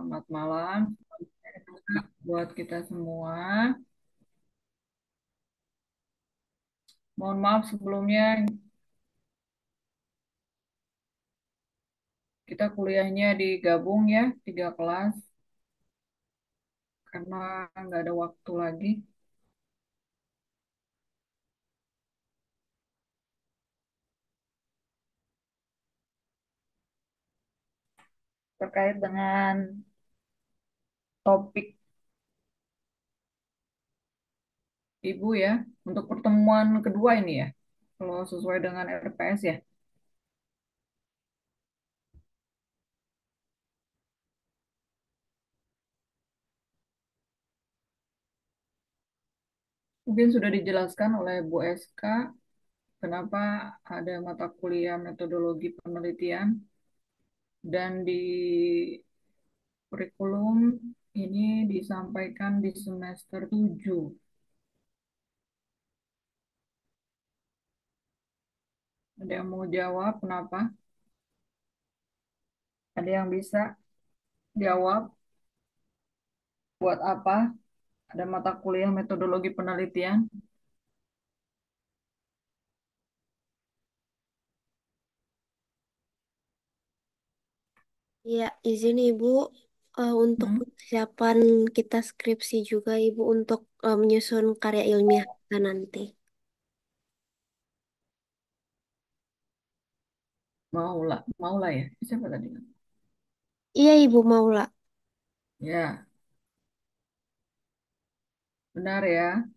Selamat malam buat kita semua. Mohon maaf sebelumnya kita kuliahnya digabung ya, 3 kelas karena nggak ada waktu lagi terkait dengan topik Ibu ya untuk pertemuan kedua ini ya. Kalau sesuai dengan RPS ya. Mungkin sudah dijelaskan oleh Bu SK kenapa ada mata kuliah metodologi penelitian dan di kurikulum ini disampaikan di semester 7. Ada yang mau jawab kenapa? Ada yang bisa jawab buat apa ada mata kuliah metodologi penelitian? Ya, izin Ibu untuk Hmm? persiapan kita skripsi juga Ibu untuk menyusun karya ilmiah kita nanti. Mau lah ya. Siapa tadi? Iya Ibu Maula. Ya, benar ya.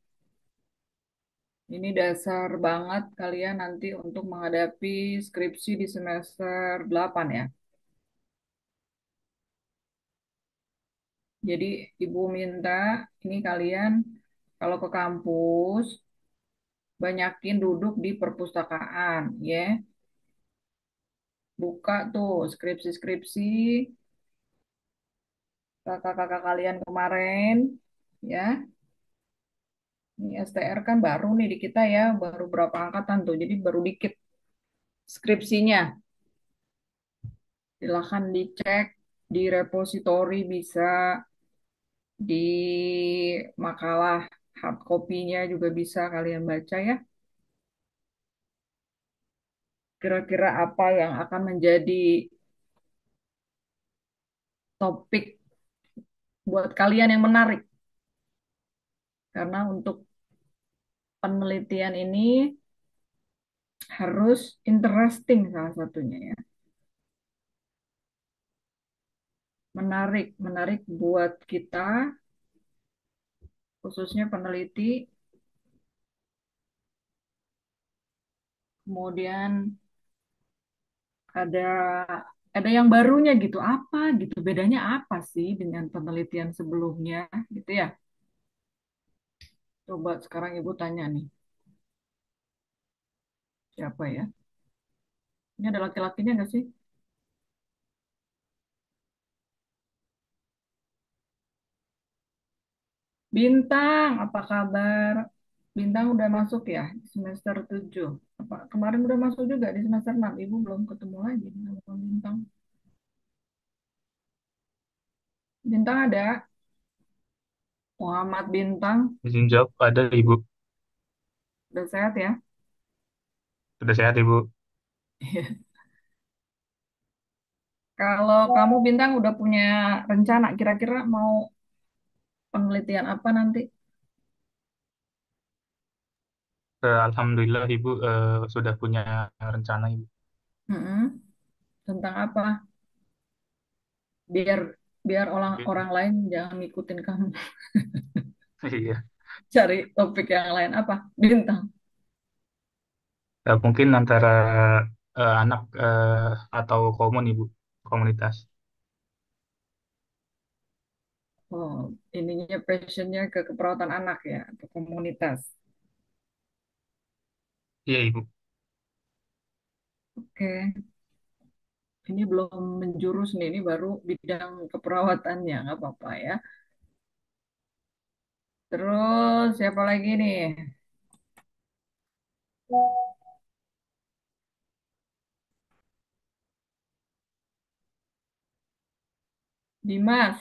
Ini dasar banget kalian nanti untuk menghadapi skripsi di semester 8 ya. Jadi Ibu minta ini kalian kalau ke kampus banyakin duduk di perpustakaan ya. Buka tuh skripsi-skripsi kakak-kakak kalian kemarin ya. Ini STR kan baru nih di kita ya, baru berapa angkatan tuh, jadi baru dikit skripsinya. Silahkan dicek di repositori bisa, di makalah hard copy-nya juga bisa kalian baca ya. Kira-kira apa yang akan menjadi topik buat kalian yang menarik. Karena untuk penelitian ini harus interesting salah satunya ya. Menarik, menarik buat kita, khususnya peneliti. Kemudian ada ada yang barunya gitu, apa gitu, bedanya apa sih dengan penelitian sebelumnya gitu ya. Coba sekarang Ibu tanya nih, siapa ya? Ini ada laki-lakinya nggak sih? Bintang, apa kabar? Bintang udah masuk ya semester 7. Apa kemarin udah masuk juga di semester 6? Ibu belum ketemu lagi sama Bintang. Bintang ada? Muhammad Bintang, Izin jawab ada Ibu. udah sehat ya? Sudah sehat Ibu. Kalau kamu Bintang udah punya rencana kira-kira mau penelitian apa nanti? Alhamdulillah Ibu sudah punya rencana Ibu. Mm-mm. Tentang apa? Biar biar orang Mungkin orang lain jangan ngikutin kamu. iya. Cari topik yang lain apa? Bintang. Mungkin antara anak atau komun Ibu, komunitas. Oh, ininya passionnya ke keperawatan anak ya, atau komunitas. Iya Ibu. Oke, ini belum menjurus nih, ini baru bidang keperawatannya, nggak apa-apa ya. Terus siapa lagi nih? Dimas,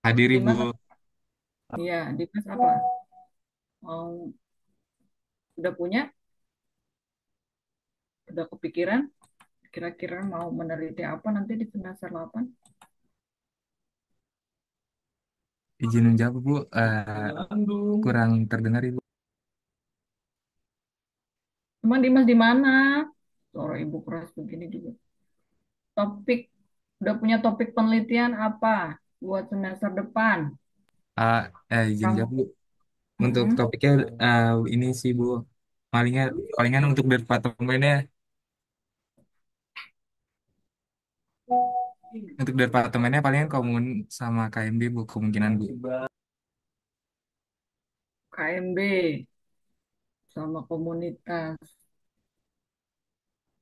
Hadir Dimas, Ibu. iya, Dimas apa? Mau udah punya, udah kepikiran, kira-kira mau meneliti apa nanti di semester 8? Izin menjawab Bu. Kurang terdengar Ibu. Emang Dimas di mana? Suara ibu keras begini juga. Topik, udah punya topik penelitian apa buat semester depan? Ah, izin Kamu, jawab Bu. Untuk mm-mm. topiknya ini sih Bu. Palingan palingan untuk departemennya, palingan komun sama KMB Bu, kemungkinan Bu. KMB sama komunitas.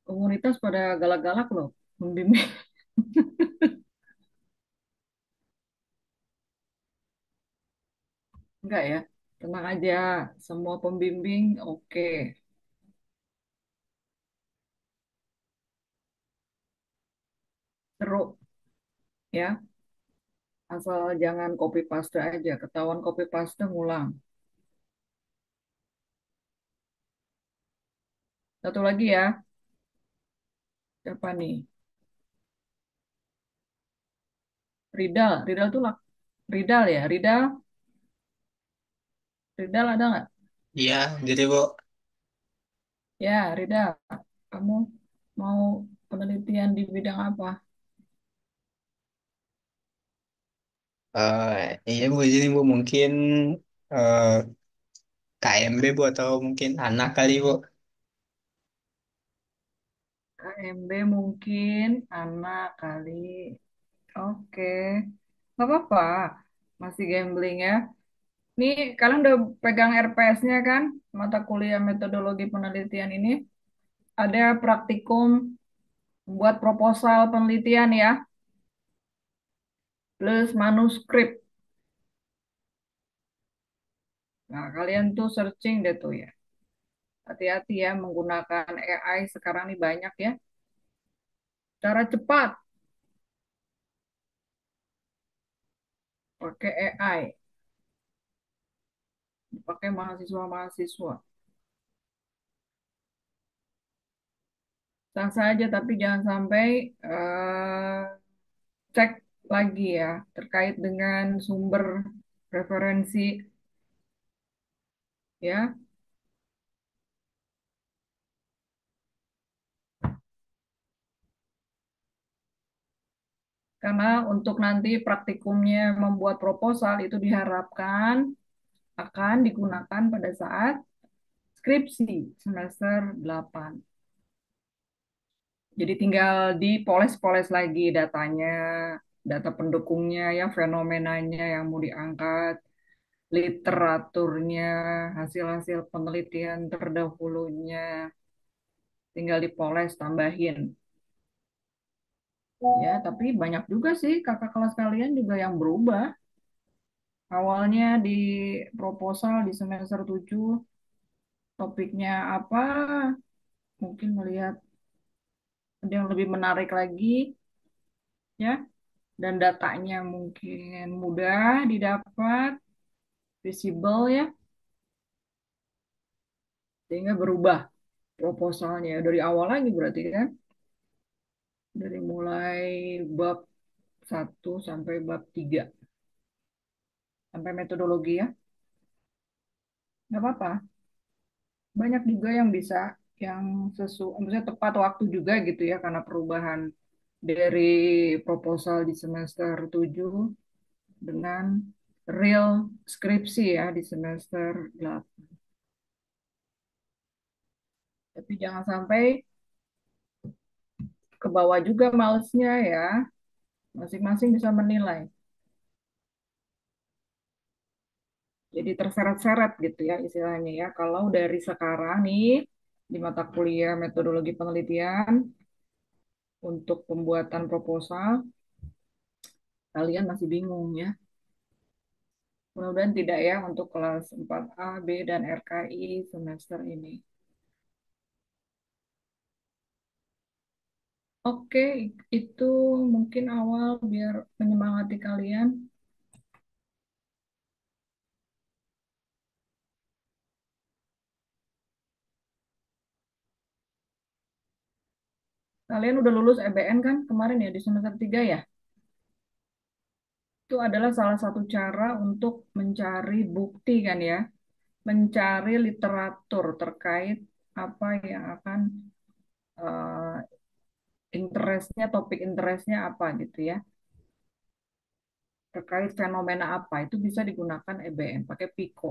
Komunitas pada galak-galak loh, membimbing. Enggak ya, tenang aja. Semua pembimbing oke, seru ya. Asal jangan copy paste aja, ketahuan copy paste ngulang. Satu lagi ya, siapa nih? Ridal, Ridal tuh Ridal ya, Ridal, Ridal ada nggak? Iya, jadi Bu, Ya, Ridal, kamu mau penelitian di bidang apa? iya Bu, jadi Bu mungkin eh, KMB Bu atau mungkin anak kali Bu. KMB mungkin, anak kali. Oke, nggak apa-apa, masih gambling ya. Nih, kalian udah pegang RPS-nya kan? Mata kuliah metodologi penelitian ini. Ada praktikum buat proposal penelitian ya, plus manuskrip. Nah, kalian tuh searching deh tuh ya. Hati-hati ya menggunakan AI sekarang nih banyak ya. Cara cepat pakai AI, pakai mahasiswa-mahasiswa. Sah saja tapi jangan sampai cek lagi ya terkait dengan sumber referensi ya. Karena untuk nanti praktikumnya membuat proposal itu diharapkan akan digunakan pada saat skripsi semester 8. Jadi tinggal dipoles-poles lagi datanya, data pendukungnya ya, fenomenanya yang mau diangkat, literaturnya, hasil-hasil penelitian terdahulunya, tinggal dipoles, tambahin. Ya, tapi banyak juga sih kakak kelas kalian juga yang berubah. Awalnya di proposal di semester 7 topiknya apa, mungkin melihat ada yang lebih menarik lagi ya, dan datanya mungkin mudah didapat, visible ya, sehingga berubah proposalnya dari awal lagi berarti kan, dari mulai bab 1 sampai bab 3 sampai metodologi ya, nggak apa-apa. Banyak juga yang bisa yang sesuai, maksudnya tepat waktu juga gitu ya, karena perubahan dari proposal di semester 7 dengan real skripsi ya di semester 8. Tapi jangan sampai ke bawah juga malesnya ya. Masing-masing bisa menilai. Jadi terseret-seret gitu ya istilahnya ya. Kalau dari sekarang nih di mata kuliah metodologi penelitian untuk pembuatan proposal, kalian masih bingung ya. Mudah-mudahan tidak ya untuk kelas 4A, B, dan RKI semester ini. Oke, itu mungkin awal biar menyemangati kalian. Kalian udah lulus EBN kan kemarin ya di semester 3 ya? Itu adalah salah satu cara untuk mencari bukti kan ya, mencari literatur terkait apa yang akan eh, interestnya, topik interestnya apa gitu ya, terkait fenomena apa itu bisa digunakan EBN pakai Pico.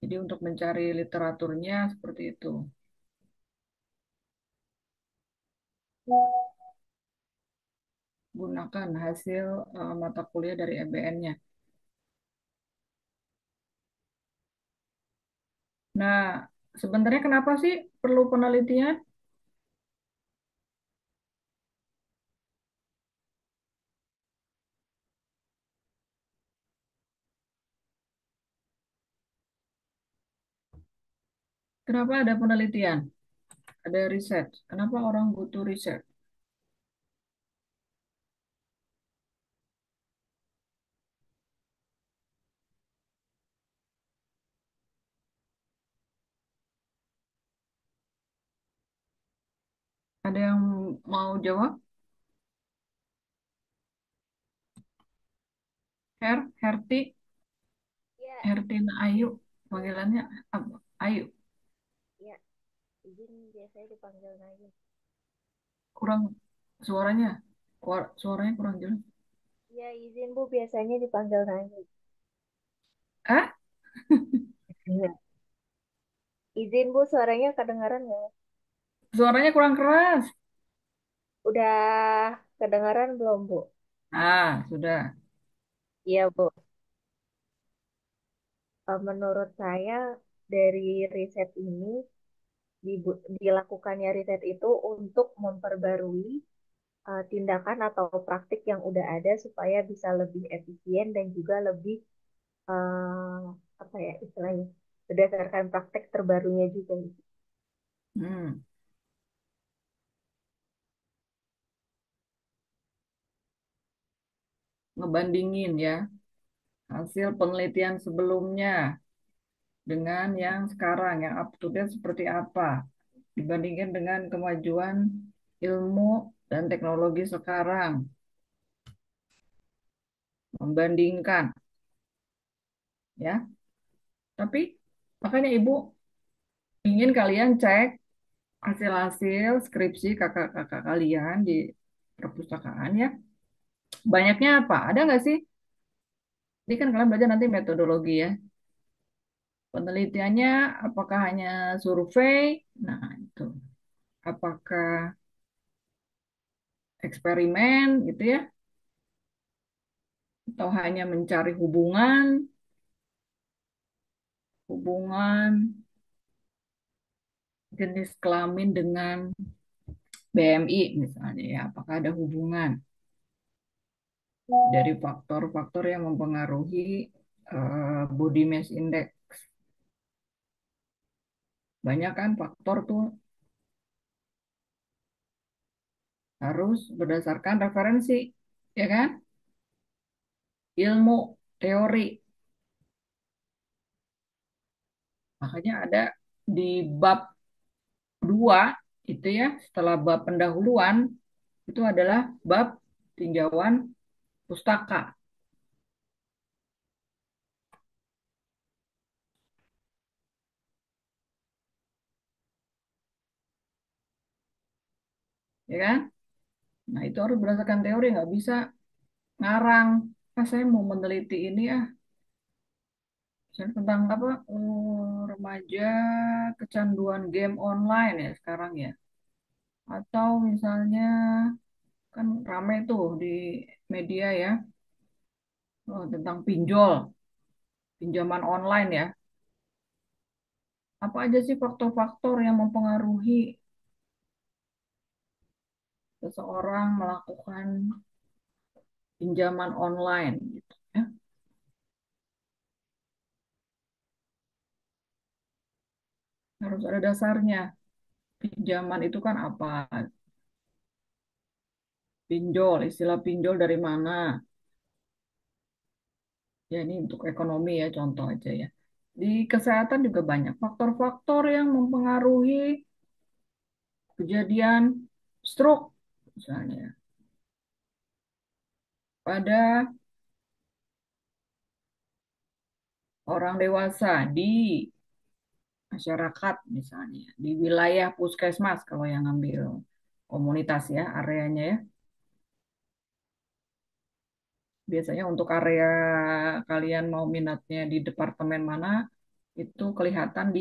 Jadi untuk mencari literaturnya seperti itu, gunakan hasil mata kuliah dari EBN-nya. Nah, sebenarnya kenapa sih perlu penelitian? Kenapa ada penelitian? Ada riset. Kenapa orang butuh riset? Ada yang mau jawab? Herti, Ya, Hertina Ayu, panggilannya apa? Ayu, ya, izin biasanya dipanggil Nayu. kurang suaranya, suaranya kurang jelas. Ya, izin Bu biasanya dipanggil Nayu. Ah, Iya. Izin Bu, suaranya kedengaran nggak? suaranya kurang keras. Udah kedengaran belum Bu? Ah, sudah. Iya Bu. Menurut saya dari riset ini dilakukannya riset itu untuk memperbarui tindakan atau praktik yang udah ada supaya bisa lebih efisien dan juga lebih eh, apa ya istilahnya berdasarkan praktek terbarunya juga. Hmm, ngebandingin ya hasil penelitian sebelumnya dengan yang sekarang, yang up to date seperti apa, dibandingkan dengan kemajuan ilmu dan teknologi sekarang, membandingkan ya. Tapi makanya Ibu ingin kalian cek hasil-hasil skripsi kakak-kakak kalian di perpustakaan ya. Banyaknya apa? Ada nggak sih? Ini kan kalian belajar nanti metodologi ya. Penelitiannya apakah hanya survei? Nah, itu. Apakah eksperimen gitu ya? Atau hanya mencari hubungan jenis kelamin dengan BMI misalnya ya? Apakah ada hubungan dari faktor-faktor yang mempengaruhi body mass index? Banyak kan faktor tuh, harus berdasarkan referensi, ya kan? Ilmu, teori. Makanya ada di bab 2 itu ya, setelah bab pendahuluan, itu adalah bab tinjauan pustaka, ya kan? Nah, itu harus berdasarkan teori, nggak bisa ngarang. Ah, saya mau meneliti ini misalnya tentang apa? Remaja kecanduan game online ya sekarang ya. Atau misalnya kan ramai tuh di media ya, tentang pinjaman online ya. Apa aja sih faktor-faktor yang mempengaruhi seseorang melakukan pinjaman online gitu ya. Harus ada dasarnya. Pinjaman itu kan apa? Pinjol, istilah pinjol dari mana? Ya ini untuk ekonomi ya, contoh aja ya. Di kesehatan juga banyak faktor-faktor yang mempengaruhi kejadian stroke misalnya pada orang dewasa di masyarakat misalnya, di wilayah puskesmas kalau yang ngambil komunitas ya, areanya ya. Biasanya untuk area kalian mau minatnya di departemen mana, itu kelihatan di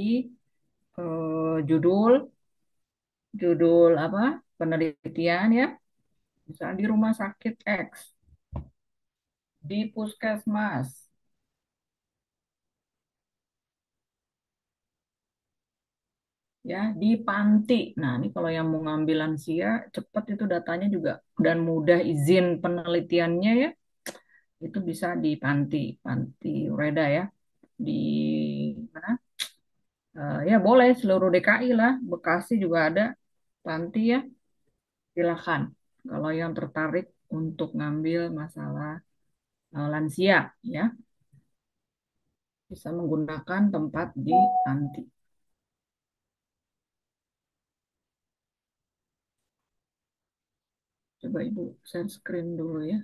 judul judul apa penelitian ya, misalnya di rumah sakit X, di puskesmas, ya di panti. Nah ini kalau yang mau ngambil lansia cepat itu datanya juga dan mudah izin penelitiannya ya, itu bisa di panti panti Ureda ya, di mana. Ya boleh seluruh DKI lah, Bekasi juga ada panti ya, silakan kalau yang tertarik untuk ngambil masalah lansia ya, bisa menggunakan tempat di panti. Coba Ibu share screen dulu ya.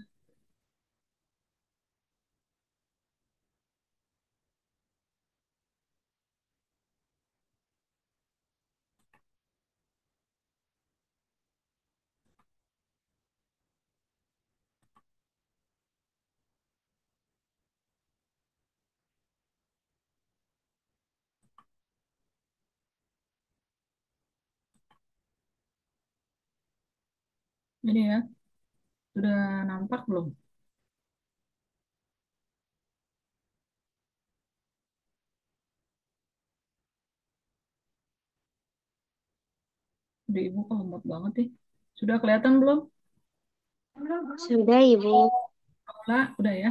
Ini ya, sudah nampak belum? Di Ibu kok lemot banget nih. Sudah kelihatan belum? Sudah, Ibu. Udah ya.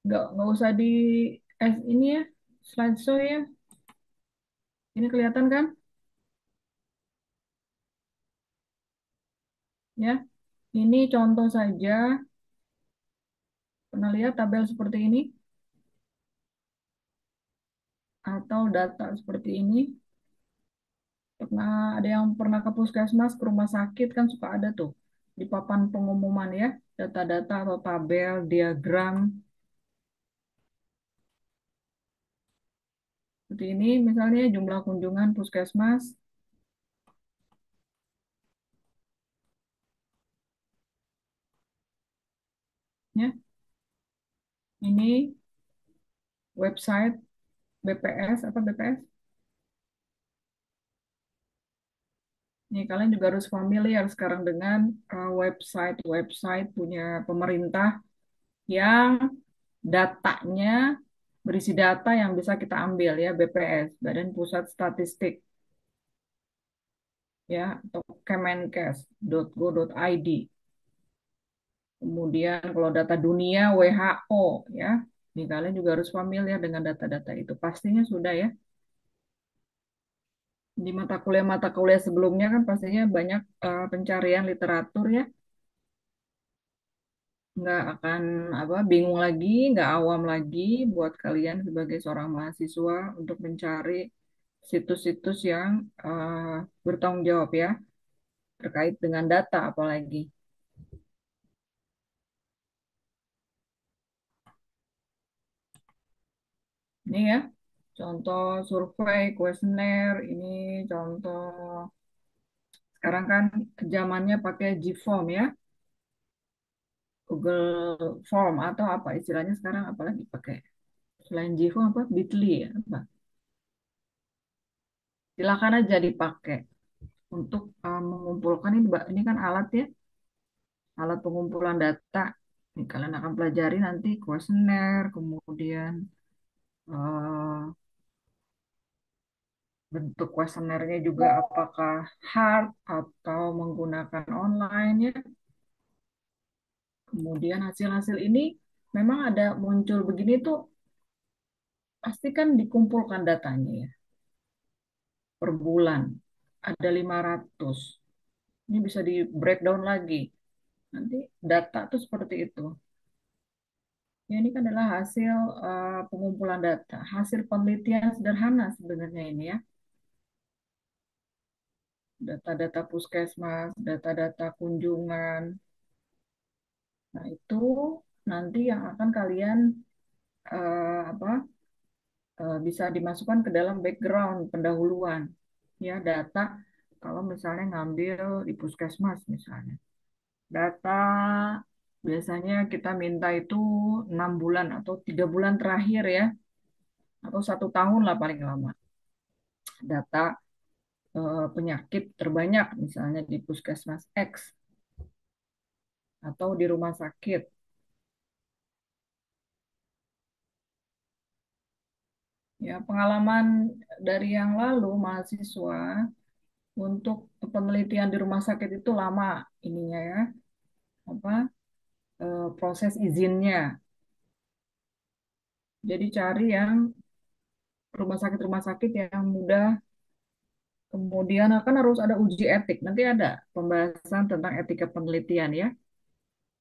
Nggak usah di ini ya, slideshow ya. Ini kelihatan kan? Ya. Ini contoh saja. Pernah lihat tabel seperti ini atau data seperti ini? Pernah ada yang pernah ke puskesmas, ke rumah sakit kan suka ada tuh di papan pengumuman ya, data-data atau tabel, diagram seperti ini misalnya jumlah kunjungan puskesmas ya. Ini website BPS apa BPS. Nih kalian juga harus familiar sekarang dengan website-website punya pemerintah yang datanya berisi data yang bisa kita ambil ya, BPS, Badan Pusat Statistik ya, atau kemenkes.go.id. Kemudian kalau data dunia WHO ya. Ini kalian juga harus familiar dengan data-data itu. Pastinya sudah ya. Di mata kuliah sebelumnya kan pastinya banyak pencarian literatur ya. Nggak akan apa bingung lagi, nggak awam lagi buat kalian sebagai seorang mahasiswa untuk mencari situs-situs yang bertanggung jawab ya terkait dengan data apalagi. Ini ya, contoh survei, kuesioner, ini contoh sekarang kan zamannya pakai G-Form ya, Google Form atau apa istilahnya sekarang apalagi pakai selain G-Form apa Bitly ya apa. Silakan aja dipakai untuk mengumpulkan ini kan alat ya, alat pengumpulan data. Ini kalian akan pelajari nanti kuesioner, kemudian eh, bentuk kuesionernya juga apakah hard atau menggunakan online ya. Kemudian hasil-hasil ini memang ada muncul begini tuh pasti kan dikumpulkan datanya ya per bulan. ada 500. Ini bisa di breakdown lagi. Nanti data tuh seperti itu. Ya, ini kan adalah hasil pengumpulan data, hasil penelitian sederhana sebenarnya ini ya. Data-data puskesmas, data-data kunjungan. Nah, itu nanti yang akan kalian apa bisa dimasukkan ke dalam background pendahuluan. Ya, data kalau misalnya ngambil di puskesmas misalnya. Data biasanya kita minta itu 6 bulan atau 3 bulan terakhir ya, atau 1 tahun lah paling lama. Data penyakit terbanyak misalnya di puskesmas X atau di rumah sakit. Ya, pengalaman dari yang lalu mahasiswa untuk penelitian di rumah sakit itu lama ininya ya, apa proses izinnya. Jadi cari yang rumah sakit yang mudah. Kemudian akan harus ada uji etik. Nanti ada pembahasan tentang etika penelitian ya.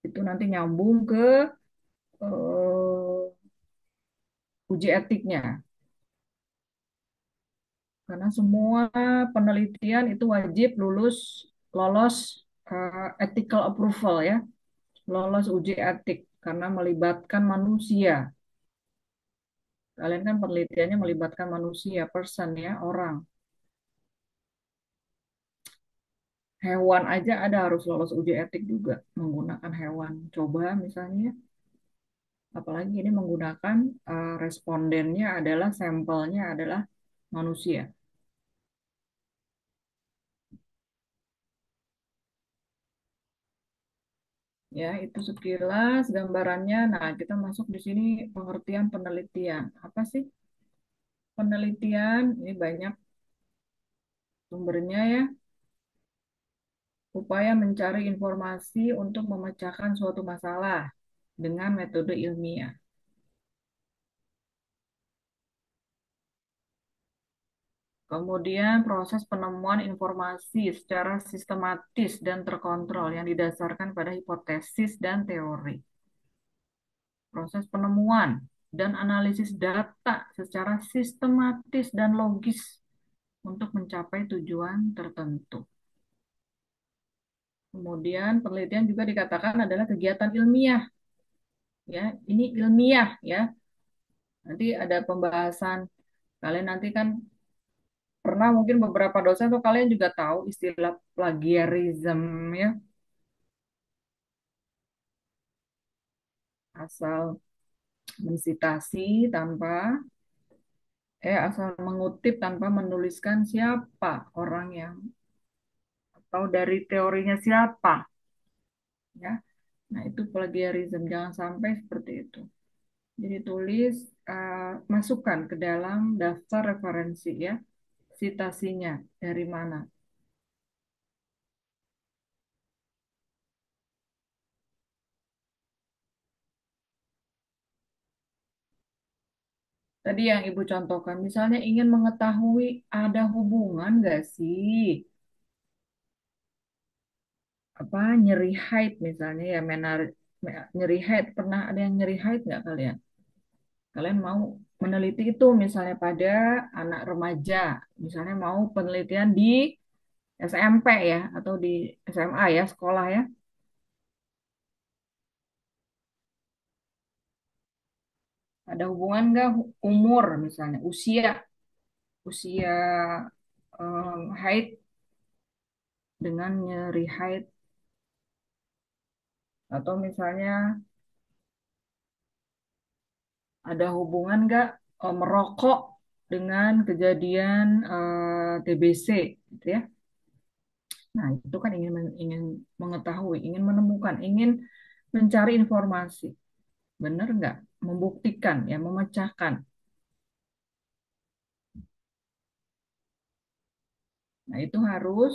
Itu nanti nyambung ke uji etiknya. Karena semua penelitian itu wajib lolos ethical approval ya, lolos uji etik karena melibatkan manusia. Kalian kan penelitiannya melibatkan manusia, person ya, orang. Hewan aja ada harus lolos uji etik juga, menggunakan hewan coba misalnya. Apalagi ini menggunakan respondennya adalah sampelnya adalah manusia. Ya, itu sekilas gambarannya. Nah, kita masuk di sini pengertian penelitian. Apa sih penelitian? Ini banyak sumbernya ya. Upaya mencari informasi untuk memecahkan suatu masalah dengan metode ilmiah. Kemudian proses penemuan informasi secara sistematis dan terkontrol yang didasarkan pada hipotesis dan teori. Proses penemuan dan analisis data secara sistematis dan logis untuk mencapai tujuan tertentu. Kemudian penelitian juga dikatakan adalah kegiatan ilmiah. Ya, ini ilmiah ya. Nanti ada pembahasan. Kalian nanti kan pernah mungkin beberapa dosen atau kalian juga tahu istilah plagiarism ya. Asal mensitasi asal mengutip tanpa menuliskan siapa orang yang atau dari teorinya siapa ya. Nah, itu plagiarism, jangan sampai seperti itu. Jadi tulis masukkan ke dalam daftar referensi ya, citasinya dari mana. Tadi yang Ibu contohkan, misalnya ingin mengetahui ada hubungan nggak sih apa nyeri haid misalnya ya, nyeri haid, pernah ada yang nyeri haid nggak kalian? Kalian mau meneliti itu misalnya pada anak remaja, misalnya mau penelitian di SMP ya atau di SMA ya, sekolah ya. Ada hubungan nggak umur misalnya, usia usia haid dengan nyeri haid, atau misalnya ada hubungan nggak merokok dengan kejadian TBC gitu ya. Nah, itu kan ingin mengetahui, ingin menemukan, ingin mencari informasi. Benar nggak? Membuktikan, ya, memecahkan. Nah, itu harus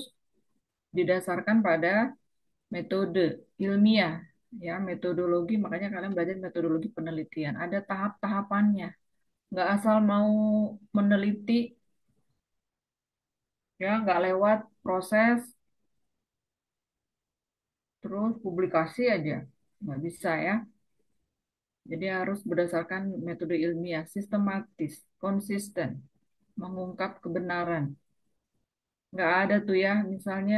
didasarkan pada metode ilmiah, ya, metodologi. Makanya kalian belajar metodologi penelitian. Ada tahap-tahapannya. Nggak asal mau meneliti ya nggak lewat proses terus publikasi aja, nggak bisa ya. Jadi harus berdasarkan metode ilmiah, sistematis, konsisten, mengungkap kebenaran. Nggak ada tuh ya, misalnya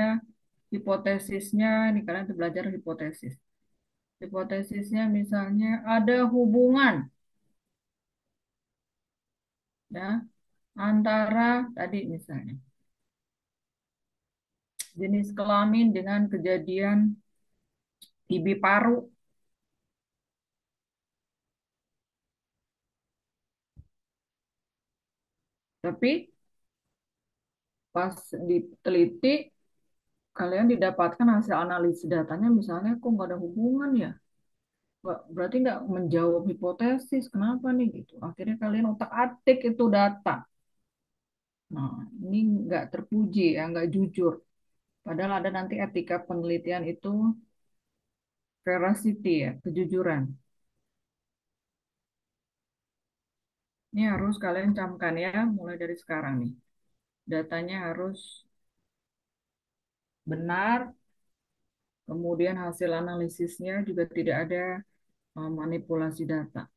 hipotesisnya, ini kalian tuh belajar hipotesis. Hipotesisnya misalnya ada hubungan ya antara tadi misalnya jenis kelamin dengan kejadian TB paru. Tapi pas diteliti, kalian didapatkan hasil analisis datanya misalnya kok nggak ada hubungan ya. Berarti nggak menjawab hipotesis. Kenapa nih gitu? Akhirnya kalian otak-atik itu data. Nah, ini nggak terpuji ya, nggak jujur. Padahal ada nanti etika penelitian itu veracity ya, kejujuran. Ini harus kalian camkan ya, mulai dari sekarang nih. Datanya harus benar, kemudian hasil analisisnya juga tidak ada manipulasi data.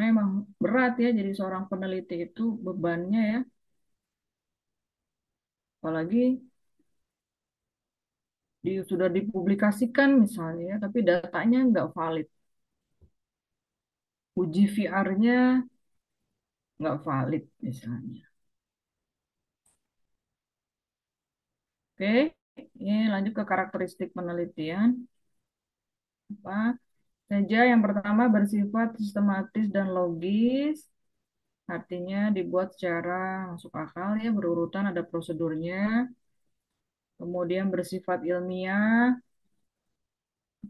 Memang berat ya jadi seorang peneliti itu bebannya ya, apalagi sudah dipublikasikan misalnya, ya, tapi datanya nggak valid. Uji VR-nya nggak valid misalnya. Oke, ini lanjut ke karakteristik penelitian. Apa saja yang pertama bersifat sistematis dan logis, artinya dibuat secara masuk akal ya, berurutan ada prosedurnya. Kemudian bersifat ilmiah,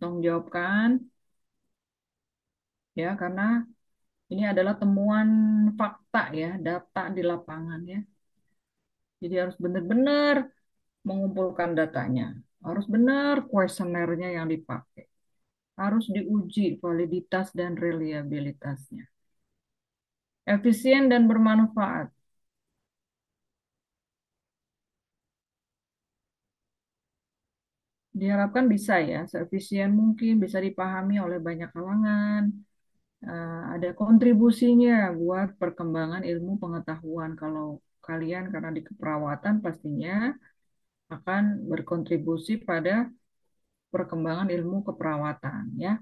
tanggung jawabkan ya karena ini adalah temuan fakta ya, data di lapangan ya. Jadi harus benar-benar mengumpulkan datanya. Harus benar kuesionernya yang dipakai. Harus diuji validitas dan reliabilitasnya. Efisien dan bermanfaat. Diharapkan bisa ya, seefisien mungkin, bisa dipahami oleh banyak kalangan. Ada kontribusinya buat perkembangan ilmu pengetahuan. Kalau kalian karena di keperawatan pastinya akan berkontribusi pada perkembangan ilmu keperawatan ya.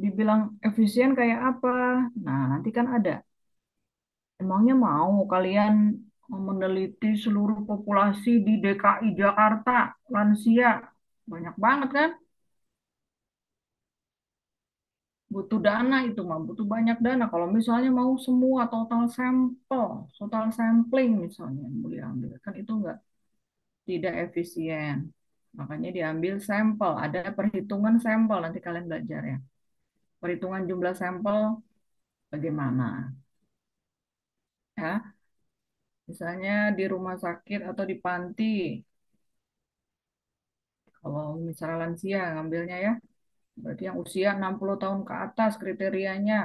Dibilang efisien kayak apa? Nah, nanti kan ada. Emangnya mau kalian meneliti seluruh populasi di DKI Jakarta, lansia? Banyak banget kan? Butuh dana itu mah, butuh banyak dana. Kalau misalnya mau semua total sampel, total sampling misalnya mau diambil, kan itu enggak tidak efisien. Makanya diambil sampel, ada perhitungan sampel nanti kalian belajar ya. Perhitungan jumlah sampel bagaimana ya. Misalnya di rumah sakit atau di panti, kalau misalnya lansia ngambilnya ya, berarti yang usia 60 tahun ke atas kriterianya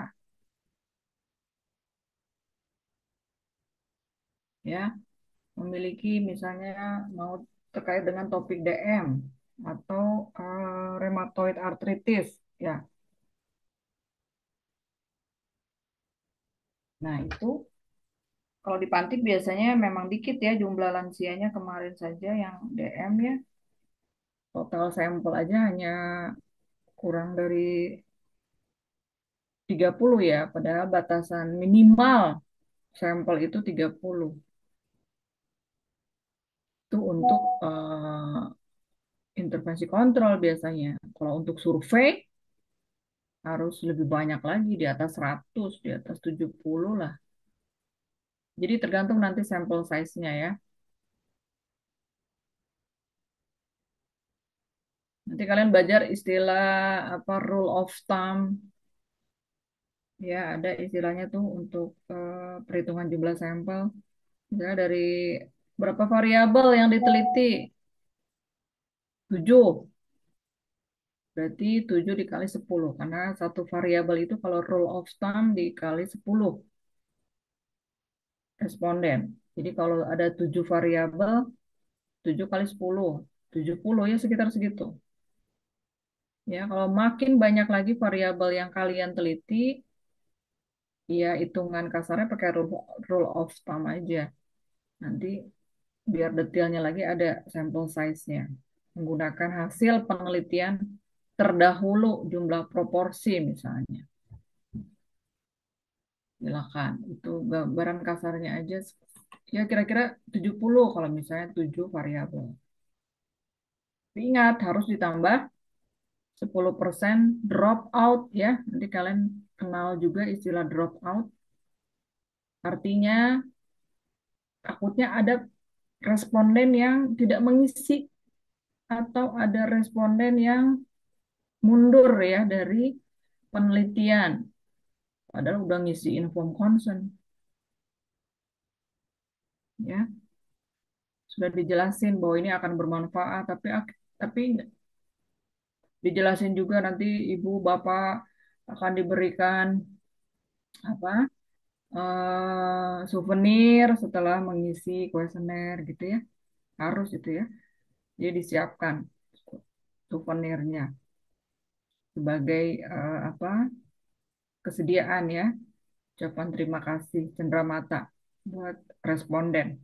ya, memiliki misalnya mau terkait dengan topik DM atau rheumatoid arthritis ya. Nah, itu kalau di panti biasanya memang dikit ya jumlah lansianya kemarin saja yang DM ya. Total sampel aja hanya kurang dari 30 ya, padahal batasan minimal sampel itu 30. Itu untuk intervensi kontrol biasanya. Kalau untuk survei harus lebih banyak lagi, di atas 100, di atas 70 lah. Jadi tergantung nanti sampel size-nya ya. Nanti kalian belajar istilah apa rule of thumb. Ya, ada istilahnya tuh untuk perhitungan jumlah sampel. Misalnya dari berapa variabel yang diteliti. 7. Berarti 7 dikali 10. Karena satu variabel itu kalau rule of thumb dikali 10 responden. Jadi kalau ada 7 variabel, 7 kali 10. 70 ya sekitar segitu. Ya, kalau makin banyak lagi variabel yang kalian teliti, ya hitungan kasarnya pakai rule of thumb aja. Nanti biar detailnya lagi ada sampel size-nya. Menggunakan hasil penelitian terdahulu jumlah proporsi misalnya. Silakan. Itu gambaran kasarnya aja. Ya kira-kira 70 kalau misalnya 7 variabel. Tapi ingat harus ditambah 10% drop out ya. Nanti kalian kenal juga istilah drop out. Artinya takutnya ada responden yang tidak mengisi atau ada responden yang mundur ya dari penelitian. Padahal udah ngisi inform consent. Ya, sudah dijelasin bahwa ini akan bermanfaat, tapi dijelasin juga nanti ibu bapak akan diberikan apa souvenir setelah mengisi kuesioner gitu ya, harus itu ya. Jadi disiapkan souvenirnya sebagai apa kesediaan ya, ucapan terima kasih cenderamata buat responden.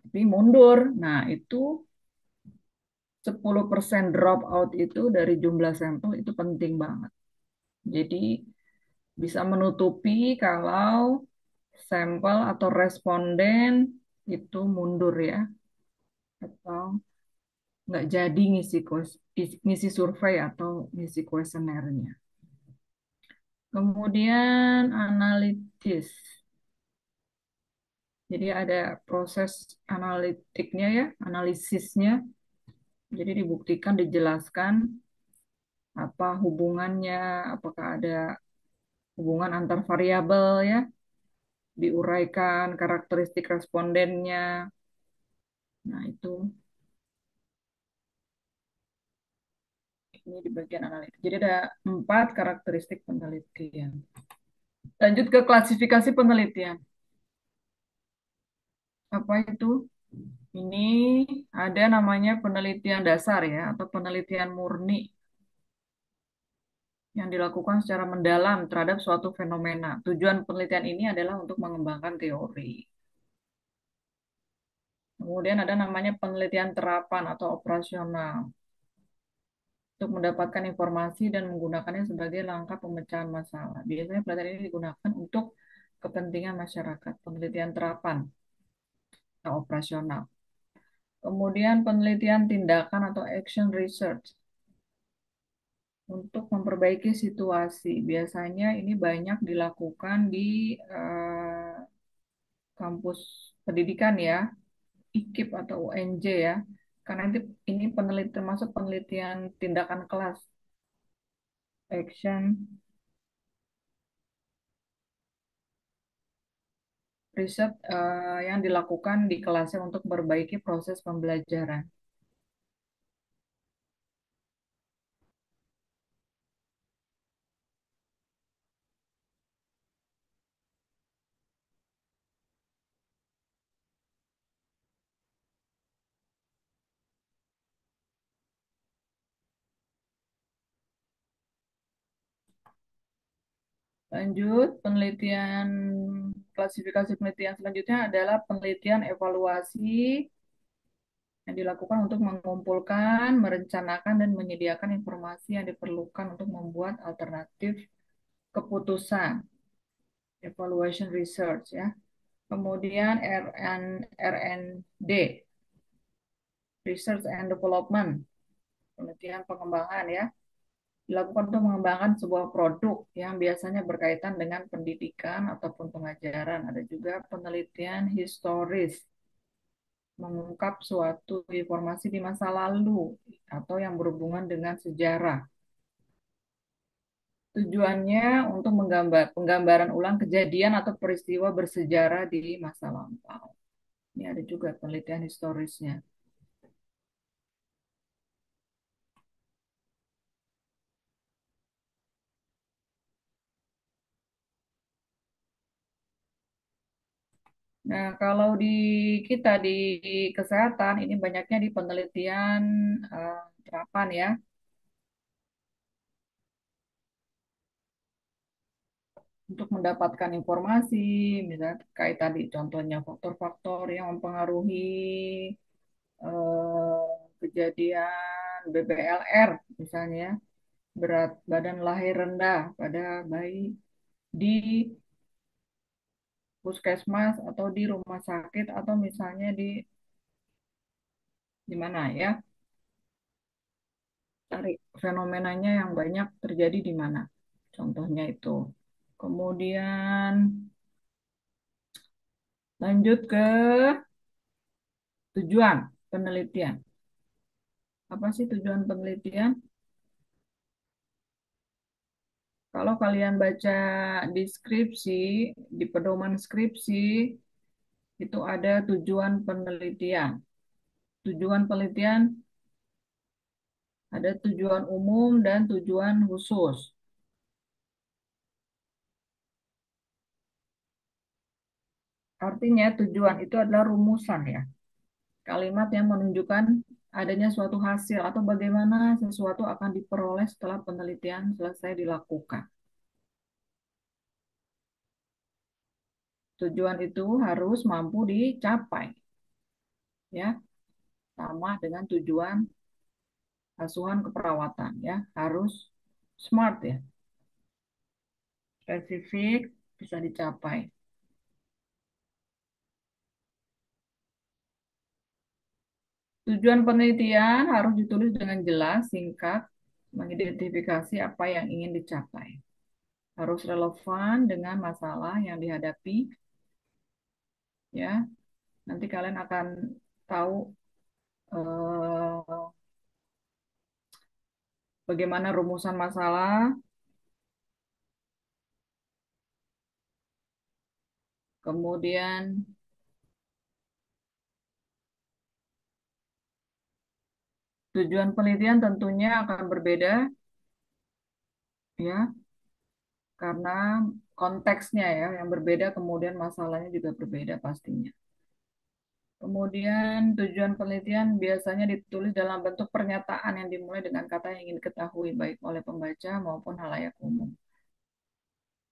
Tapi mundur, nah itu 10% drop out itu dari jumlah sampel itu penting banget. Jadi bisa menutupi kalau sampel atau responden itu mundur ya, atau nggak jadi ngisi survei atau ngisi kuesionernya. Kemudian analitis. Jadi ada proses analitiknya ya, analisisnya. Jadi dibuktikan, dijelaskan apa hubungannya, apakah ada hubungan antar variabel ya, diuraikan karakteristik respondennya. Nah, itu ini di bagian analitik. Jadi ada 4 karakteristik penelitian. Lanjut ke klasifikasi penelitian. Apa itu? Ini ada namanya penelitian dasar ya, atau penelitian murni yang dilakukan secara mendalam terhadap suatu fenomena. Tujuan penelitian ini adalah untuk mengembangkan teori. Kemudian ada namanya penelitian terapan atau operasional untuk mendapatkan informasi dan menggunakannya sebagai langkah pemecahan masalah. Biasanya penelitian ini digunakan untuk kepentingan masyarakat, penelitian terapan atau operasional. Kemudian penelitian tindakan atau action research untuk memperbaiki situasi. Biasanya ini banyak dilakukan di kampus pendidikan ya, IKIP atau UNJ ya. Karena ini penelitian termasuk penelitian tindakan kelas, action riset yang dilakukan di kelasnya untuk memperbaiki proses pembelajaran. Lanjut, klasifikasi penelitian selanjutnya adalah penelitian evaluasi yang dilakukan untuk mengumpulkan, merencanakan, dan menyediakan informasi yang diperlukan untuk membuat alternatif keputusan. Evaluation research ya. Kemudian R&D, research and development, penelitian pengembangan ya. Dilakukan untuk mengembangkan sebuah produk yang biasanya berkaitan dengan pendidikan ataupun pengajaran. Ada juga penelitian historis, mengungkap suatu informasi di masa lalu atau yang berhubungan dengan sejarah. Tujuannya untuk penggambaran ulang kejadian atau peristiwa bersejarah di masa lampau. Ini ada juga penelitian historisnya. Nah, kalau di kita di kesehatan ini banyaknya di penelitian terapan ya, untuk mendapatkan informasi, misalnya kayak tadi contohnya faktor-faktor yang mempengaruhi kejadian BBLR misalnya, berat badan lahir rendah pada bayi di puskesmas atau di rumah sakit atau misalnya di mana ya, cari fenomenanya yang banyak terjadi di mana. Contohnya itu. Kemudian lanjut ke tujuan penelitian. Apa sih tujuan penelitian? Kalau kalian baca di skripsi, di pedoman skripsi, itu ada tujuan penelitian. Tujuan penelitian ada tujuan umum dan tujuan khusus. Artinya tujuan itu adalah rumusan ya. Kalimat yang menunjukkan adanya suatu hasil atau bagaimana sesuatu akan diperoleh setelah penelitian selesai dilakukan. Tujuan itu harus mampu dicapai, ya, sama dengan tujuan asuhan keperawatan, ya, harus smart ya, spesifik, bisa dicapai. Tujuan penelitian harus ditulis dengan jelas, singkat, mengidentifikasi apa yang ingin dicapai. Harus relevan dengan masalah yang dihadapi, ya. Nanti kalian akan tahu eh, bagaimana rumusan masalah, kemudian tujuan penelitian tentunya akan berbeda, ya, karena konteksnya ya yang berbeda, kemudian masalahnya juga berbeda pastinya. Kemudian tujuan penelitian biasanya ditulis dalam bentuk pernyataan yang dimulai dengan kata yang ingin diketahui baik oleh pembaca maupun halayak umum.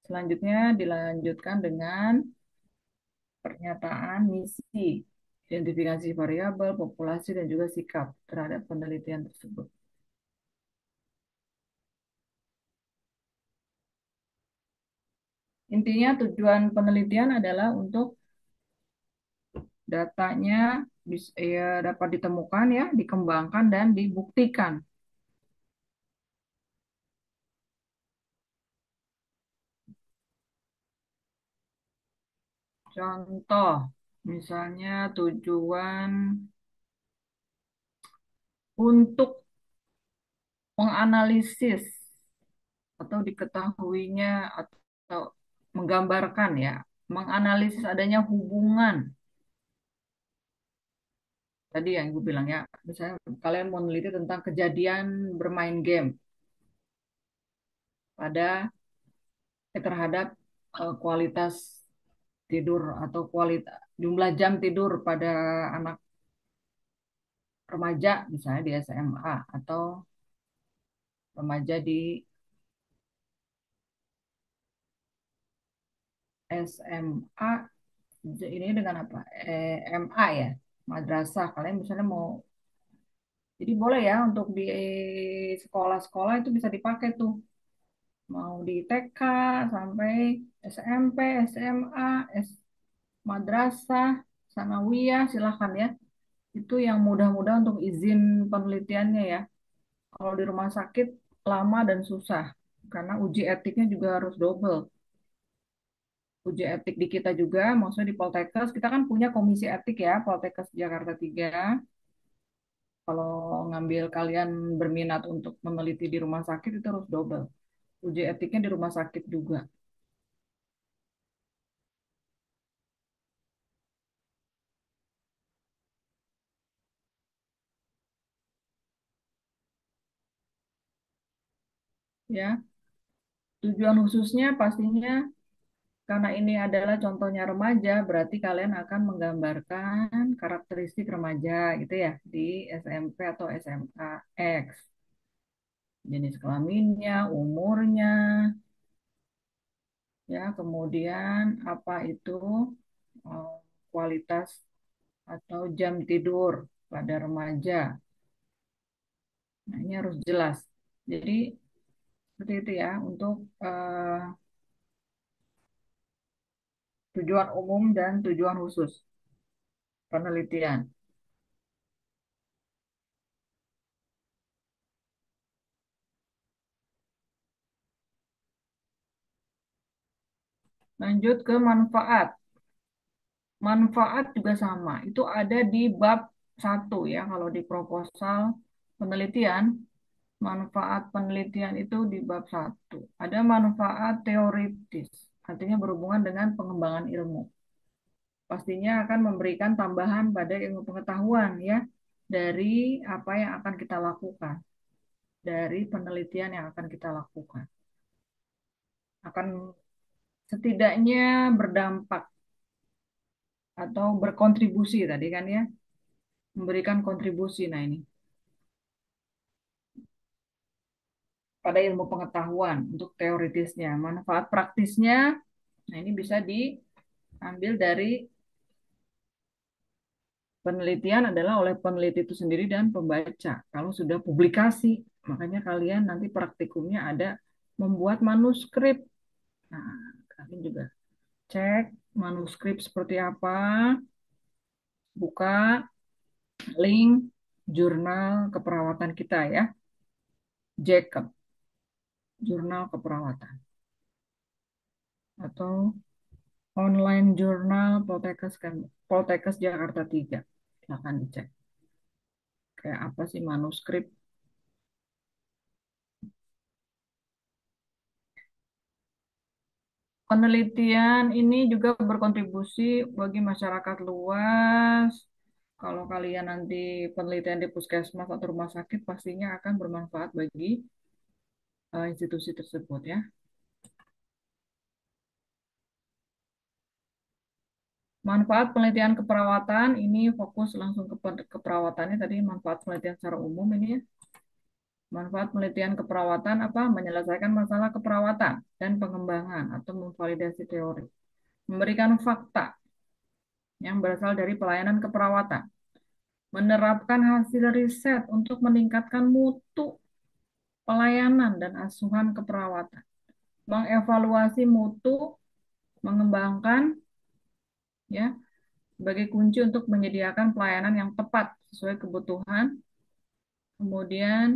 Selanjutnya dilanjutkan dengan pernyataan misi, identifikasi variabel, populasi, dan juga sikap terhadap penelitian tersebut. Intinya tujuan penelitian adalah untuk datanya ya, dapat ditemukan ya, dikembangkan dan dibuktikan. Contoh, misalnya tujuan untuk menganalisis atau diketahuinya atau menggambarkan ya, menganalisis adanya hubungan. Tadi yang Ibu bilang ya, misalnya kalian mau meneliti tentang kejadian bermain game pada terhadap kualitas tidur atau kualitas jumlah jam tidur pada anak remaja misalnya di SMA atau remaja di SMA ini dengan apa? MA ya, madrasah. Kalian misalnya mau, jadi boleh ya untuk di sekolah-sekolah itu bisa dipakai tuh. Mau di TK sampai SMP, SMA, madrasah, sanawiyah, silahkan ya. Itu yang mudah-mudah untuk izin penelitiannya ya. Kalau di rumah sakit lama dan susah karena uji etiknya juga harus double. Uji etik di kita juga, maksudnya di Poltekkes, kita kan punya komisi etik ya, Poltekkes Jakarta 3. Kalau ngambil kalian berminat untuk meneliti di rumah sakit itu harus double. Uji etiknya di rumah sakit juga, ya. Tujuan khususnya pastinya karena ini adalah contohnya remaja, berarti kalian akan menggambarkan karakteristik remaja gitu ya di SMP atau SMA X. Jenis kelaminnya, umurnya, ya, kemudian apa itu eh, kualitas atau jam tidur pada remaja. Nah, ini harus jelas. Jadi seperti itu ya untuk tujuan umum dan tujuan khusus penelitian. Lanjut ke manfaat. Manfaat juga sama. Itu ada di bab 1 ya. Kalau di proposal penelitian, manfaat penelitian itu di bab 1. Ada manfaat teoritis, artinya berhubungan dengan pengembangan ilmu. Pastinya akan memberikan tambahan pada ilmu pengetahuan ya dari apa yang akan kita lakukan, dari penelitian yang akan kita lakukan. Akan setidaknya berdampak atau berkontribusi tadi kan ya, memberikan kontribusi. Nah ini pada ilmu pengetahuan untuk teoritisnya, manfaat praktisnya. Nah ini bisa diambil dari penelitian adalah oleh peneliti itu sendiri dan pembaca. Kalau sudah publikasi, makanya kalian nanti praktikumnya ada membuat manuskrip. Nah, kalian juga cek manuskrip seperti apa, buka link jurnal keperawatan kita ya, Jacob, jurnal keperawatan. Atau online jurnal Poltekkes kan, Poltekkes Jakarta 3. Silahkan dicek. Kayak apa sih manuskrip. Penelitian ini juga berkontribusi bagi masyarakat luas. Kalau kalian nanti penelitian di puskesmas atau rumah sakit, pastinya akan bermanfaat bagi institusi tersebut ya. Manfaat penelitian keperawatan ini fokus langsung ke keperawatannya tadi, manfaat penelitian secara umum ini ya. Manfaat penelitian keperawatan apa? Menyelesaikan masalah keperawatan dan pengembangan atau memvalidasi teori. Memberikan fakta yang berasal dari pelayanan keperawatan. Menerapkan hasil riset untuk meningkatkan mutu pelayanan dan asuhan keperawatan. Mengevaluasi mutu, mengembangkan ya sebagai kunci untuk menyediakan pelayanan yang tepat sesuai kebutuhan. Kemudian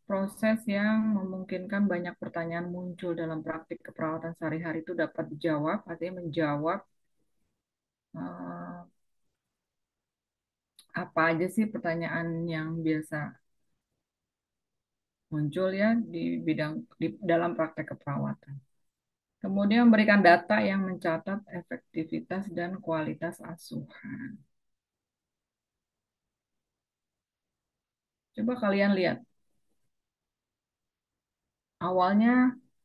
proses yang memungkinkan banyak pertanyaan muncul dalam praktik keperawatan sehari-hari itu dapat dijawab, artinya menjawab eh, apa aja sih pertanyaan yang biasa muncul ya di bidang di dalam praktek keperawatan. Kemudian memberikan data yang mencatat efektivitas dan kualitas asuhan. Coba kalian lihat. Awalnya,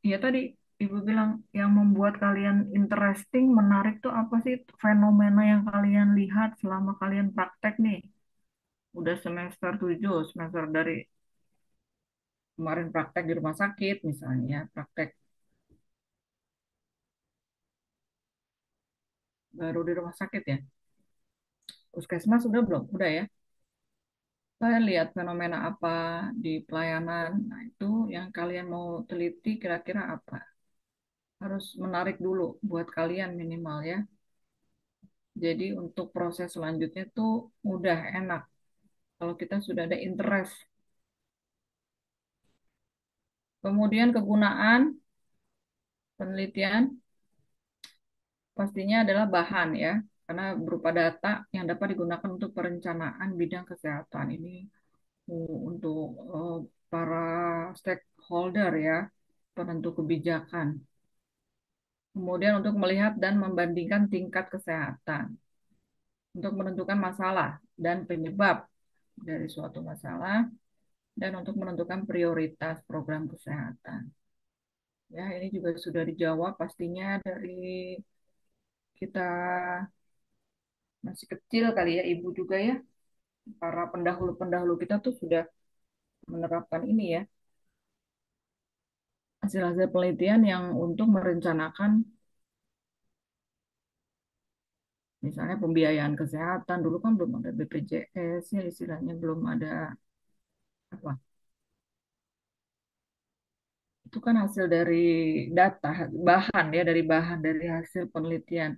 ya tadi Ibu bilang yang membuat kalian interesting, menarik tuh apa sih fenomena yang kalian lihat selama kalian praktek nih? Udah semester 7, semester dari kemarin praktek di rumah sakit misalnya, praktek baru di rumah sakit ya. Puskesmas udah belum? Udah ya. Kalian lihat fenomena apa di pelayanan. Nah, itu yang kalian mau teliti kira-kira apa? Harus menarik dulu buat kalian minimal ya. Jadi untuk proses selanjutnya tuh mudah, enak. Kalau kita sudah ada interest. Kemudian kegunaan penelitian pastinya adalah bahan ya. Karena berupa data yang dapat digunakan untuk perencanaan bidang kesehatan. Ini untuk para stakeholder ya, penentu kebijakan. Kemudian untuk melihat dan membandingkan tingkat kesehatan, untuk menentukan masalah dan penyebab dari suatu masalah, dan untuk menentukan prioritas program kesehatan. Ya, ini juga sudah dijawab pastinya dari kita masih kecil kali ya, ibu juga ya. Para pendahulu-pendahulu kita tuh sudah menerapkan ini ya, hasil-hasil penelitian yang untuk merencanakan misalnya pembiayaan kesehatan. Dulu kan belum ada BPJS ya, istilahnya belum ada apa. Itu kan hasil dari data, bahan ya, dari bahan dari hasil penelitian.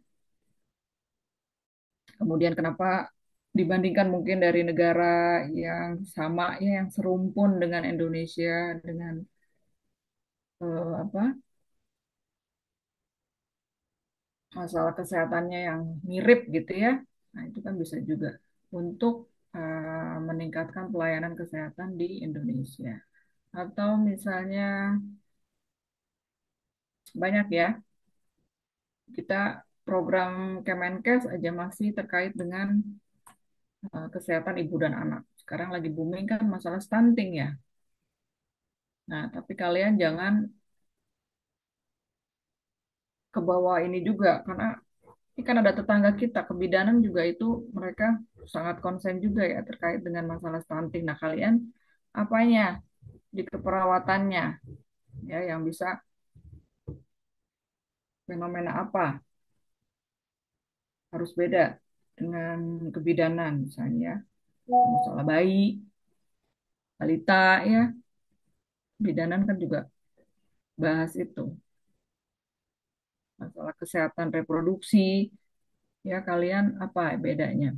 Kemudian kenapa dibandingkan mungkin dari negara yang sama ya, yang serumpun dengan Indonesia, dengan apa, masalah kesehatannya yang mirip gitu ya. Nah, itu kan bisa juga untuk meningkatkan pelayanan kesehatan di Indonesia. Atau misalnya banyak ya, kita program Kemenkes aja masih terkait dengan kesehatan ibu dan anak. Sekarang lagi booming kan masalah stunting ya. Nah, tapi kalian jangan ke bawah ini juga, karena ini kan ada tetangga kita, kebidanan juga itu mereka sangat konsen juga ya terkait dengan masalah stunting. Nah, kalian apanya di keperawatannya ya yang bisa fenomena apa harus beda dengan kebidanan misalnya masalah bayi, balita ya, bidanan kan juga bahas itu masalah kesehatan reproduksi ya, kalian apa bedanya?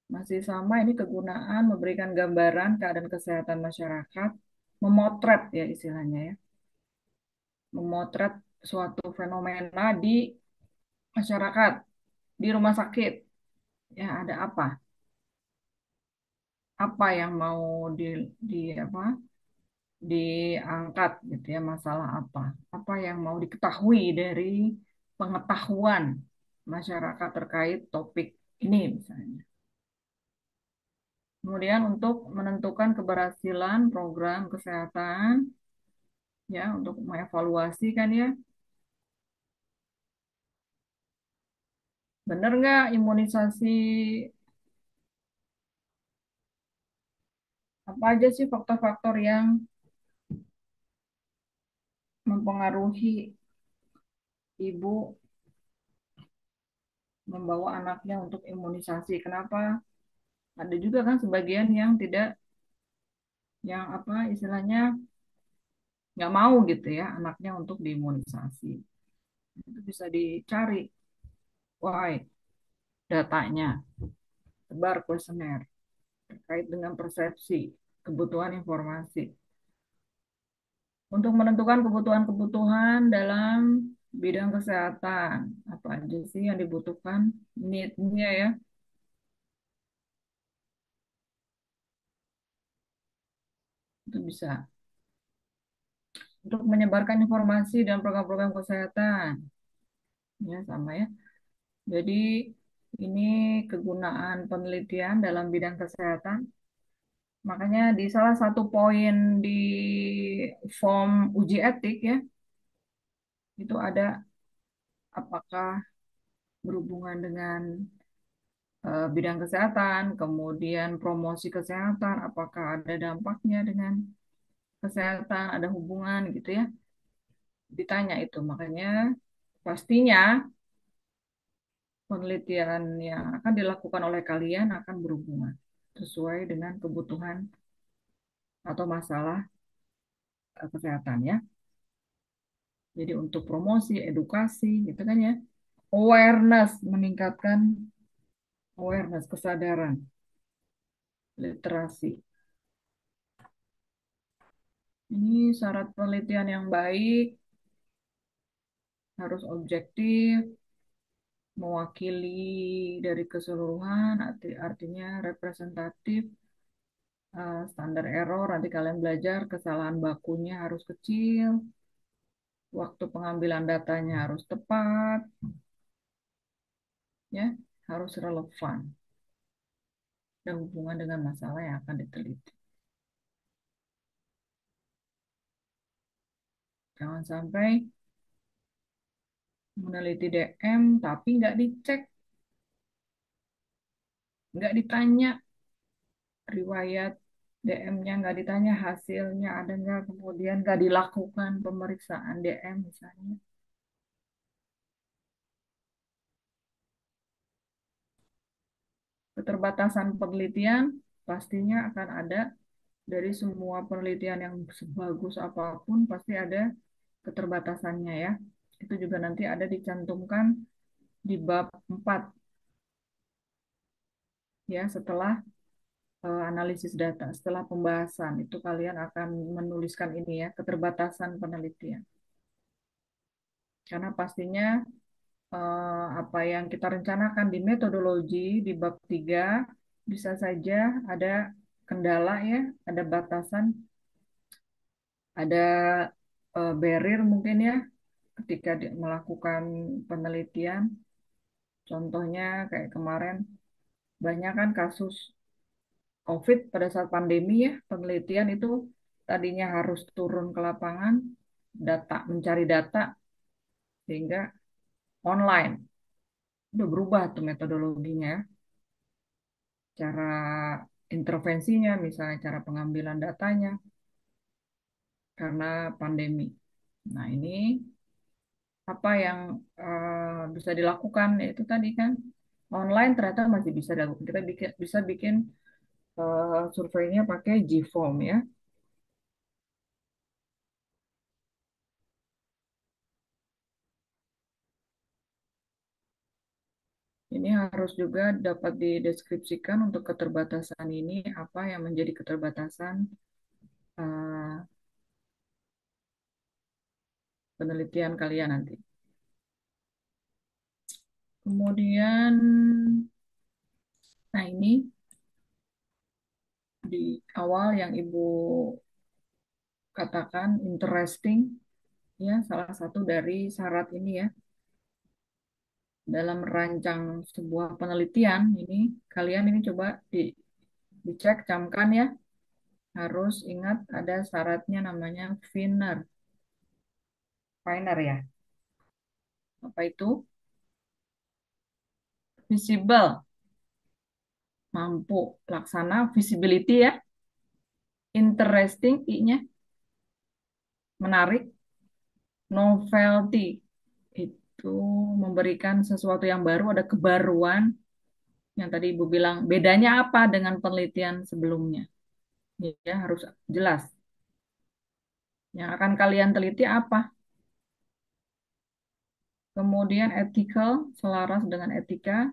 Masih sama, ini kegunaan memberikan gambaran keadaan kesehatan masyarakat, memotret ya istilahnya ya, memotret suatu fenomena di masyarakat, di rumah sakit. Ya, ada apa yang mau di apa diangkat gitu ya, masalah apa yang mau diketahui dari pengetahuan masyarakat terkait topik ini misalnya. Kemudian untuk menentukan keberhasilan program kesehatan ya, untuk mengevaluasi kan ya, benar nggak imunisasi, apa aja sih faktor-faktor yang mempengaruhi ibu membawa anaknya untuk imunisasi. Kenapa? Ada juga kan sebagian yang tidak, yang apa istilahnya nggak mau gitu ya anaknya untuk diimunisasi. Itu bisa dicari, why, datanya, sebar kuesioner terkait dengan persepsi, kebutuhan informasi. Untuk menentukan kebutuhan-kebutuhan dalam bidang kesehatan, apa aja sih yang dibutuhkan, need-nya ya, itu bisa. Untuk menyebarkan informasi dan program-program kesehatan, ya sama ya. Jadi ini kegunaan penelitian dalam bidang kesehatan. Makanya di salah satu poin di form uji etik ya, itu ada apakah berhubungan dengan bidang kesehatan, kemudian promosi kesehatan, apakah ada dampaknya dengan kesehatan, ada hubungan gitu ya. Ditanya itu, makanya pastinya penelitian yang akan dilakukan oleh kalian akan berhubungan sesuai dengan kebutuhan atau masalah kesehatan ya. Jadi untuk promosi, edukasi gitu kan ya. Awareness, meningkatkan awareness, kesadaran, literasi. Ini syarat penelitian yang baik, harus objektif, mewakili dari keseluruhan, artinya representatif, standar error, nanti kalian belajar kesalahan bakunya harus kecil, waktu pengambilan datanya harus tepat, ya, harus relevan. dan hubungan dengan masalah yang akan diteliti. Jangan sampai meneliti DM tapi nggak dicek, nggak ditanya riwayat DM-nya, nggak ditanya hasilnya ada nggak, kemudian nggak dilakukan pemeriksaan DM misalnya. Keterbatasan penelitian pastinya akan ada dari semua penelitian yang sebagus apapun pasti ada keterbatasannya ya. Itu juga nanti ada dicantumkan di bab 4 ya, setelah analisis data, setelah pembahasan itu kalian akan menuliskan ini ya, keterbatasan penelitian. Karena pastinya apa yang kita rencanakan di metodologi di bab 3 bisa saja ada kendala ya, ada batasan, ada barrier mungkin ya ketika melakukan penelitian. Contohnya kayak kemarin banyak kan kasus COVID pada saat pandemi ya, penelitian itu tadinya harus turun ke lapangan, mencari data sehingga online. Udah berubah tuh metodologinya, cara intervensinya, misalnya cara pengambilan datanya karena pandemi. Nah, ini apa yang bisa dilakukan? Itu tadi kan online ternyata masih bisa dilakukan. Kita bisa bikin surveinya pakai Gform ya. Ini harus juga dapat dideskripsikan untuk keterbatasan ini, apa yang menjadi keterbatasan eh, penelitian kalian nanti. Kemudian, nah ini di awal yang Ibu katakan interesting, ya salah satu dari syarat ini ya, dalam merancang sebuah penelitian, ini kalian ini coba dicek, camkan ya, harus ingat ada syaratnya namanya FINER. FINER ya. Apa itu? Visible, mampu, laksana, visibility ya, interesting, I-nya, menarik, novelty, itu memberikan sesuatu yang baru, ada kebaruan, yang tadi Ibu bilang, bedanya apa dengan penelitian sebelumnya? Ya, harus jelas. Yang akan kalian teliti apa? Kemudian ethical, selaras dengan etika,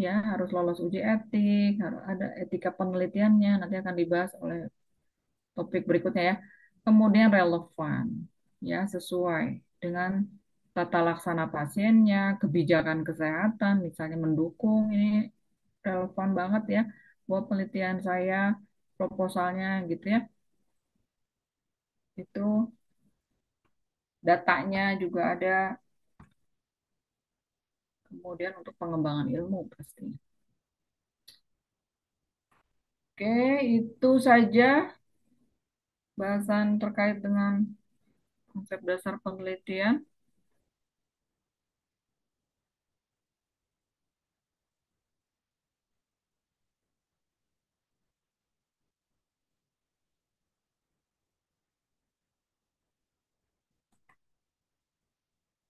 ya harus lolos uji etik, harus ada etika penelitiannya, nanti akan dibahas oleh topik berikutnya ya. Kemudian relevan, ya sesuai dengan tata laksana pasiennya, kebijakan kesehatan, misalnya mendukung, ini relevan banget ya buat penelitian saya, proposalnya gitu ya. Itu datanya juga ada, kemudian untuk pengembangan ilmu pastinya. Oke, itu saja bahasan terkait dengan konsep dasar penelitian.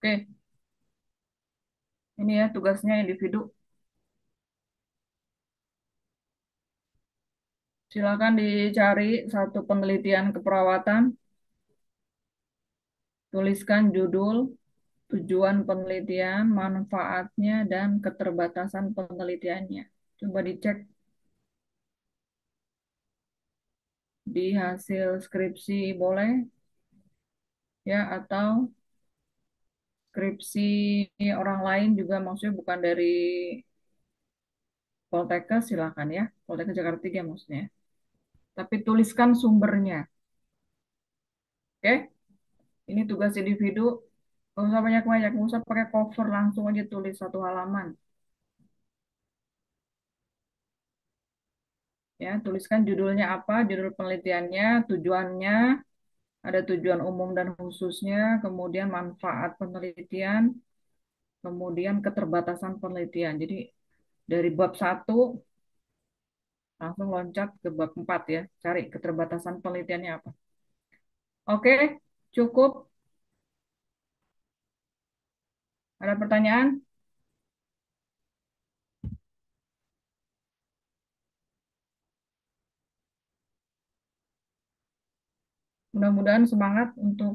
Oke, ini ya tugasnya individu. Silakan dicari satu penelitian keperawatan, tuliskan judul, tujuan penelitian, manfaatnya, dan keterbatasan penelitiannya. Coba dicek di hasil skripsi boleh, ya, atau skripsi orang lain juga, maksudnya bukan dari Poltekkes, silakan ya, Poltekkes Jakarta 3 maksudnya. Tapi tuliskan sumbernya, oke? Ini tugas individu, nggak usah banyak-banyak, nggak usah pakai cover, langsung aja tulis satu halaman. Ya, tuliskan judulnya apa, judul penelitiannya, tujuannya, ada tujuan umum dan khususnya, kemudian manfaat penelitian, kemudian keterbatasan penelitian. Jadi dari bab 1 langsung loncat ke bab 4 ya, cari keterbatasan penelitiannya apa. Oke, cukup. Ada pertanyaan? Mudah-mudahan semangat untuk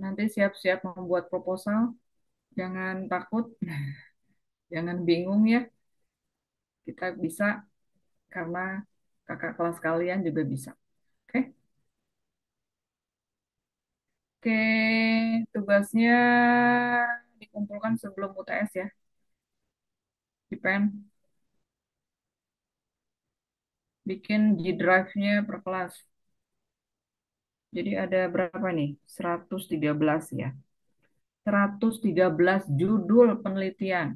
nanti siap-siap membuat proposal. Jangan takut, jangan bingung ya. Kita bisa karena kakak kelas kalian juga bisa. Oke, oke, tugasnya dikumpulkan sebelum UTS ya, di pen. Bikin G Drive-nya per kelas. Jadi ada berapa nih? 113 ya. 113 judul penelitian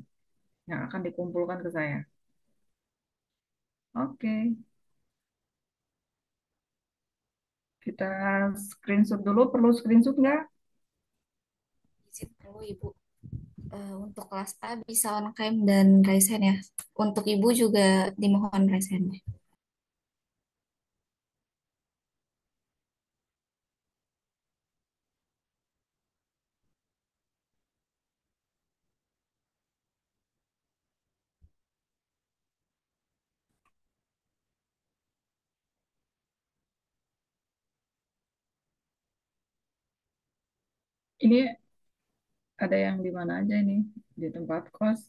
yang akan dikumpulkan ke saya. Oke, kita screenshot dulu. Perlu screenshot nggak? Izin perlu Ibu. Untuk kelas A bisa on cam dan raise hand ya. Untuk Ibu juga dimohon raise hand. Ini ada yang di mana aja ini? Di tempat kos.